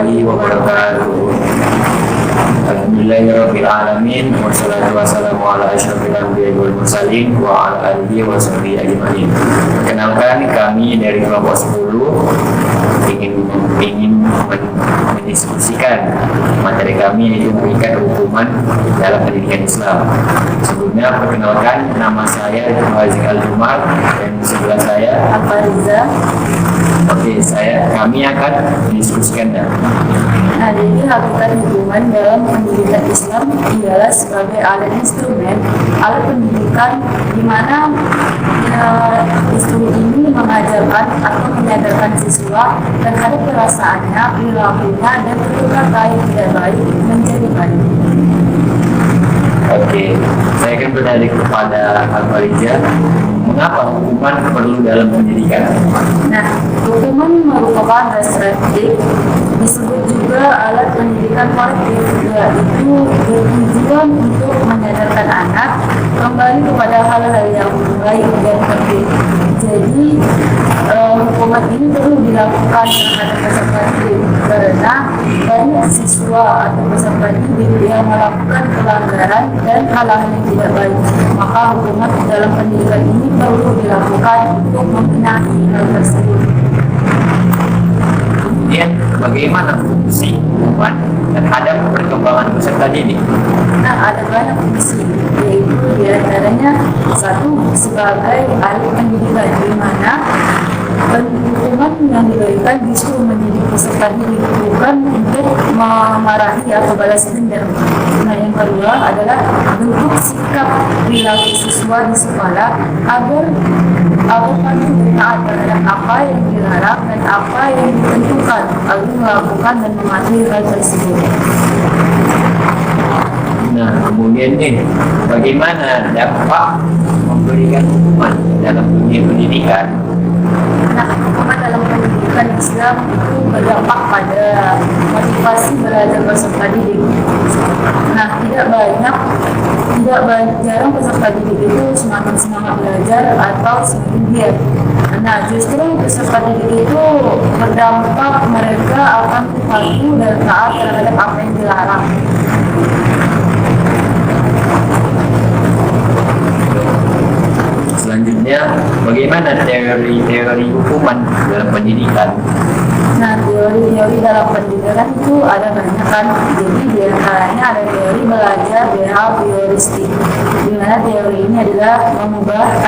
warahmatullahi wabarakatuh. Alhamdulillahirabbil alamin wassalatu wassalamu ala asyrofil anbiya'i wal mursalin wa ala alihi wa sahbihi ajmain. Perkenalkan, kami dari kelompok 10 ingin mendiskusikan materi kami, yaitu mengikat hukuman dalam pendidikan Islam. Sebelumnya perkenalkan, nama saya Wazik Al-Jumar dan sebelah saya Afariza. Oke, kami akan mendiskusikan. Nah, jadi hakikat hukuman dalam pendidikan Islam ialah sebagai alat instrumen, alat pendidikan di mana instrumen ini mengajarkan atau menyadarkan siswa terhadap perasaannya, perilakunya, dan perbuatan yang tidak baik menjadi baik. Oke, saya akan bertanya kepada Al-Fariza, mengapa hukuman perlu dalam pendidikan? Nah, hukuman merupakan restriktif, disebut juga alat pendidikan kolektif, yaitu bertujuan untuk menyadarkan anak kembali kepada hal-hal yang baik dan penting. Jadi, hukuman ini perlu dilakukan terhadap peserta didik karena banyak siswa atau peserta didik yang melakukan pelanggaran dan hal-hal yang tidak baik. Maka hukuman dalam pendidikan ini perlu dilakukan untuk membenahi hal tersebut. Kemudian, bagaimana fungsi hukuman terhadap perkembangan peserta didik? Nah, ada banyak fungsi, yaitu diantaranya satu, sebagai alat pendidikan, di mana hukuman yang diberikan justru mendidik peserta didik, bukan untuk memarahi atau balas dendam. Nah, yang kedua adalah bentuk sikap perilaku siswa di sekolah agar patuh taat terhadap apa yang dilarang dan apa yang ditentukan, lalu melakukan dan mematuhi hal tersebut. Nah, kemudian bagaimana dampak memberikan hukuman dalam dunia pendidikan? Nah, hukuman dalam pendidikan Islam itu berdampak pada motivasi belajar peserta didik. Nah, jarang peserta didik itu semakin semangat belajar atau semakin giat. Nah, justru peserta didik itu berdampak mereka akan patuh dan taat terhadap apa yang dilarang. Selanjutnya, bagaimana teori hukuman dalam pendidikan? Nah, teori dalam pendidikan itu ada banyak kan. Jadi diantaranya ada teori belajar behavioristik, di mana teori ini adalah mengubah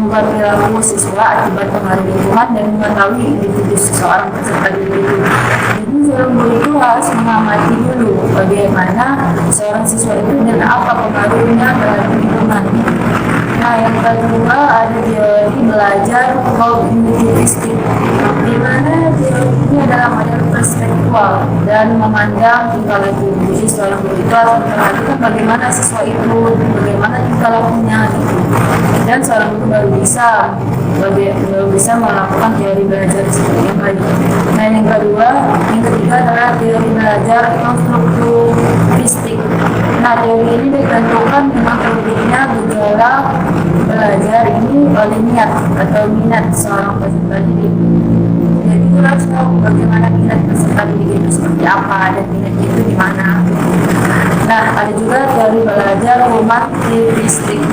perilaku siswa akibat pengaruh lingkungan dan mengetahui individu seseorang peserta didik itu. Jadi seorang guru itu harus mengamati dulu bagaimana seorang siswa itu dan apa pengaruhnya terhadap lingkungan. Nah, yang kedua ada teori belajar kognitivistik, di mana teori ini adalah model perspektual dan memandang tingkah laku. Jadi seorang guru itu harus memperhatikan bagaimana siswa itu, bagaimana tingkah lakunya gitu. Dan seorang guru baru bisa melakukan teori belajar seperti yang baik. Nah, yang ketiga adalah teori belajar konstruktivistik. Nah, teori ini ditentukan dengan terbitnya gejala belajar ini oleh niat atau minat seorang peserta didik. Jadi kita harus tahu bagaimana minat peserta didik itu seperti apa dan minatnya itu di mana. Nah, ada juga teori belajar humanitistik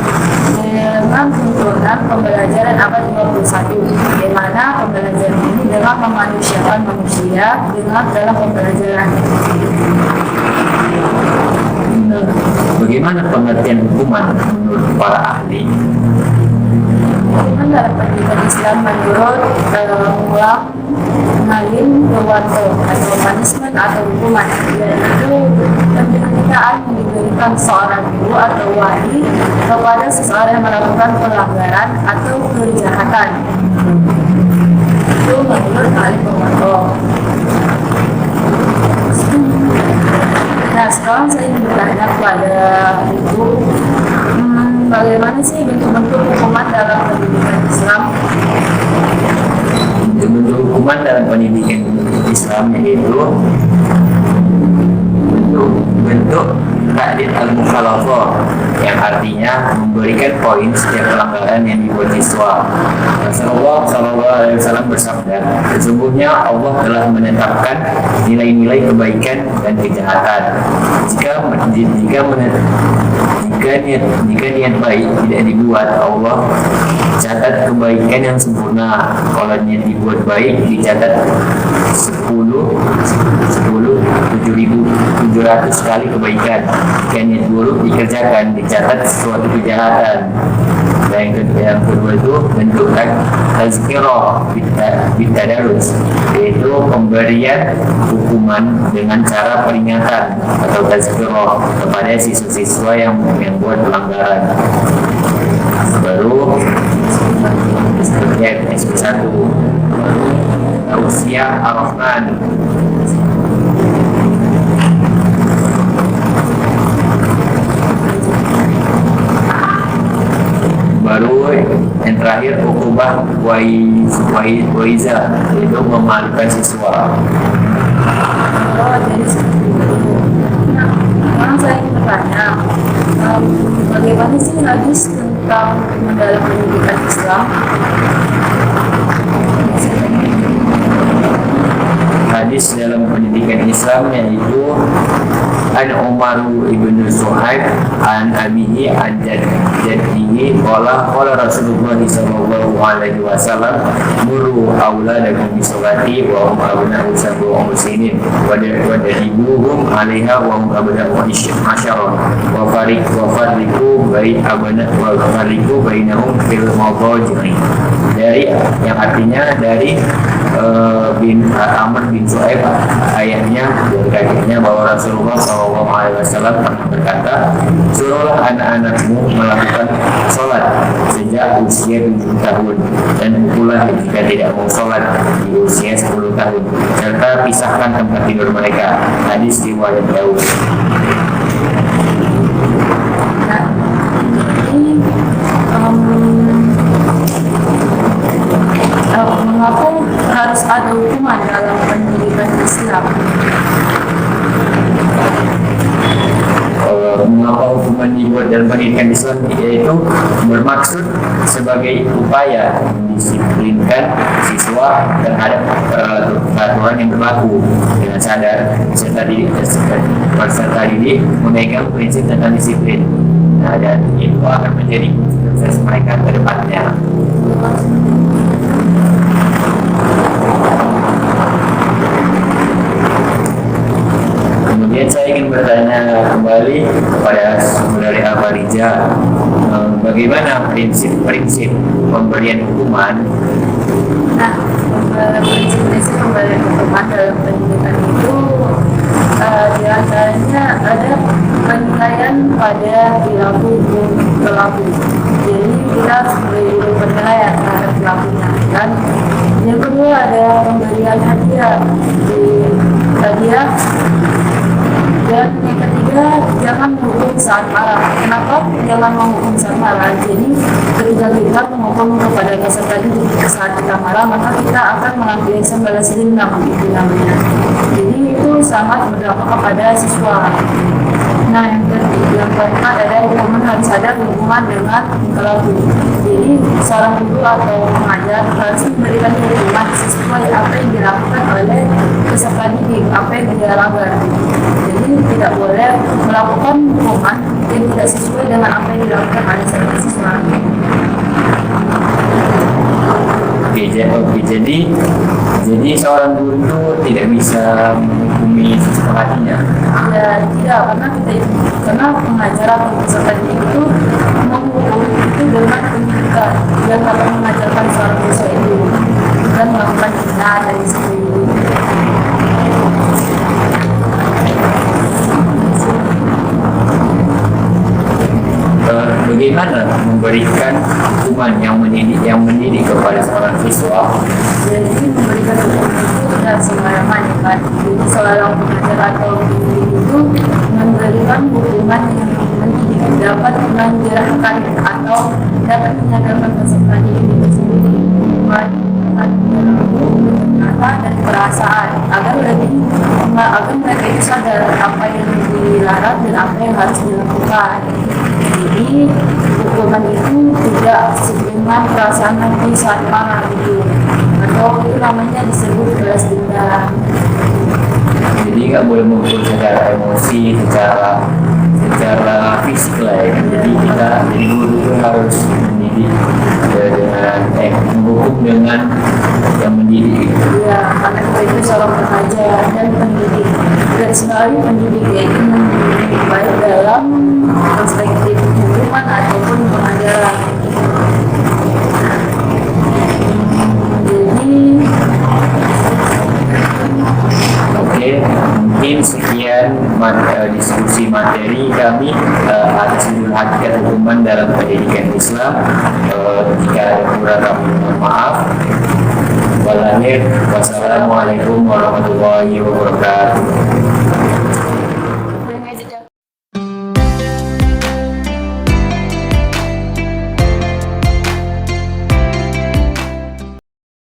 dengan tuntunan pembelajaran abad 21, di mana pembelajaran ini dengan memanusiakan manusia dalam pembelajaran. Bagaimana pengertian hukuman menurut para ahli? Hukuman dalam pendidikan Islam menurut Mulang Ngalim Dewanto atau punishment atau hukuman, yaitu penderitaan yang diberikan seorang guru atau wali kepada seseorang yang melakukan pelanggaran atau kejahatan. Itu menurut Ngalim Dewanto. Nah, sekarang saya ingin bertanya kepada Ibu, bagaimana sih bentuk-bentuk hukuman dalam pendidikan Islam? Bentuk hukuman dalam pendidikan Islam yaitu bentuk ta'dil al-mukhalafah, yang artinya memberikan poin setiap pelanggaran yang dibuat siswa. Rasulullah SAW bersabda, sesungguhnya Allah telah menetapkan nilai-nilai kebaikan dan kejahatan. Jika niat baik tidak dibuat, Allah catat kebaikan yang sempurna. Kalau niat dibuat baik, dicatat 7.700 kali kebaikan. Jika niat buruk dikerjakan, dicatat suatu kejahatan. Dan yang kedua itu bentuk tazkirah bitadarus, yaitu pemberian hukuman dengan cara peringatan atau tazkirah kepada siswa-siswa yang buat pelanggaran. Baru ya SP1 Tausiah Ar-Rahman. Baru yang terakhir ukubah waiza, yaitu memalukan siswa. Jadi sekarang saya ingin bertanya, bagaimana sih hadis tentang dalam pendidikan Islam? Hadis dalam pendidikan Islam yaitu An Umar ibn Suhaib an abihi an jaddihi qala Rasulullah sallallahu alaihi wasallam muru auladakum bisolati wa hum abna'u sab'u sinin wa daribuhum 'alaiha wa hum abna'u asyara wa fariqu bainahum fil madaji'i. Dari yang artinya dari bin Amr bin Suhaib, ayahnya dan kakeknya, bahwa Rasulullah SAW pernah berkata, suruhlah anak-anakmu melakukan sholat sejak usia 7 tahun dan pukulah jika tidak mau sholat di usia 10 tahun, serta pisahkan tempat tidur mereka. Hadis riwayat Daud. Nah, ini mengapa harus ada hukuman dalam pendidikan Islam? Mengapa hukuman dibuat dalam pendidikan Islam, yaitu bermaksud sebagai upaya mendisiplinkan siswa terhadap peraturan yang berlaku dengan sadar peserta didik memegang prinsip tentang disiplin. Nah, dan itu akan menjadi sukses mereka ke depannya. Kemudian saya ingin bertanya kembali kepada saudari Al-Farija, bagaimana prinsip-prinsip pemberian hukuman? Nah, prinsip-prinsip pemberian hukuman dalam pendidikan itu diantaranya ada penilaian pada perilaku pelaku. Jadi kita harus memberi penilaian terhadap pelakunya. Dan yang kedua ada pemberian hadiah. Dan yang ketiga, jangan menghukum saat marah. Kenapa jangan menghukum saat marah? Jadi ketika kita menghukum kepada peserta didik saat kita marah, maka kita akan melampiaskan balas dendam, itu namanya. Jadi itu sangat berdampak kepada siswa. Nah, yang keempat adalah hukuman, harus ada hubungan dengan pelaku. Jadi seorang guru atau pengajar harus memberikan hukuman sesuai apa yang dilakukan oleh peserta didik, apa yang dia langgar. Jadi tidak boleh melakukan hukuman yang tidak sesuai dengan apa yang dilakukan oleh siswa. Oke, jadi seorang guru itu tidak bisa menghukumi siswa hatinya. Ya tidak, karena pengajar atau peserta didik itu menghukum itu dengan pendidikan. Dia dapat mengajarkan seorang siswa itu dan melakukan hina dari situ. Bagaimana memberikan hukuman yang mendidik kepada seorang siswa? Jadi memberikan hukuman itu tidak sembarangan, kan? Jadi seorang pengajar atau guru itu memberikan hukuman yang mendidik, dapat menjerahkan atau dapat menyadarkan peserta didik itu sendiri. Hukuman mata dan perasaan agar mereka itu sadar apa yang dilarang dan apa yang harus dilakukan. Jadi hukuman itu tidak dengan perasaan nanti saat marah gitu, atau itu namanya disebut balas dendam. Jadi nggak boleh memukul secara emosi, secara fisik lah ya. Jadi kita jadi guru itu harus mendidik dengan menghukum dengan yang mendidik. Ya, karena kita itu seorang pengajar dan pendidik. Dan sekali pendidik yaitu mendidik baik dalam perspektif hukuman ataupun pengajaran. Jadi Oke, mungkin sekian diskusi materi kami atas judul hakikat hukuman dalam pendidikan Islam. Jika ada kurang kami mohon maaf. Wassalamualaikum warahmatullahi wabarakatuh.